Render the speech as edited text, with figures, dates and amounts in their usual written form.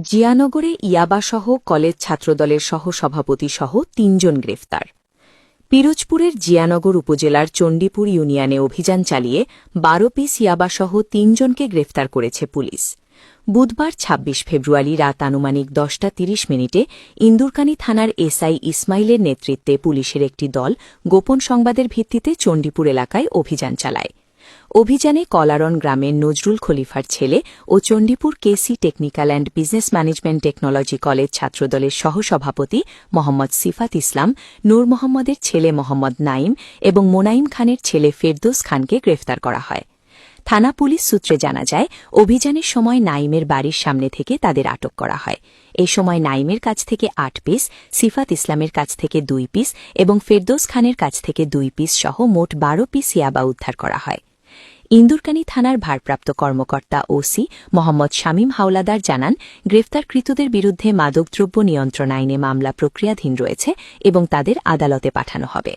জিয়ানগরে ইয়াবাসহ college ছাত্রদলের সহসভাপতিসহ ৩ জন গ্রেফতার। পিরোজপুরের জিয়ানগর উপজেলার চণ্ডীপুর ইউনিয়নে অভিযান চালিয়ে ১২ পিস ইয়াবাসহ ৩ জনকে গ্রেফতার করেছে পুলিশ। বুধবার ২৬ ফেব্রুয়ারি রাত আনুমানিক ১০টা ৩০ ইন্দুরকানী থানার এসআই ইসমাইলের নেতৃত্বে পুলিশের একটি দল গোপন সংবাদের ভিত্তিতে চণ্ডীপুর এলাকায় অভিযান চালায়। অভিযানে কলারন গ্রামের নজরুল খলিফার ছেলে ও Chandipur KC technical and business management technology college ছাত্রদলের সহসভাপতি মোহাম্মদ সিফাত ইসলাম, নূর মোহাম্মদের ছেলে মোহাম্মদ নাইম এবং মোনাইম খানের ছেলে ফেরদৌস খানকে গ্রেফতার করা হয়। থানা পুলিশ সূত্রে জানা যায়, অভিযানের সময় নাইমের বাড়ির সামনে থেকে তাদের আটক করা হয়। এই সময় নাইমের কাছ থেকে ৮ পিস, সিফাত ইসলামের কাছ থেকে ২ পিস এবং ফেরদৌস খানের কাছ থেকে ২ পিস সহ মোট ১২ পিস ইয়াবা উদ্ধার করা হয়। ইন্দুরকানী থানার ভারপ্রাপ্ত কর্মকর্তা ওসি মোহাম্মদ শামীম হাওলাদার জানান, গ্রেফতারকৃতদের বিরুদ্ধে মাদকদ্রব্য নিয়ন্ত্রণ আইনে মামলা প্রক্রিয়াধীন রয়েছে এবং তাদের আদালতে পাঠানো হবে।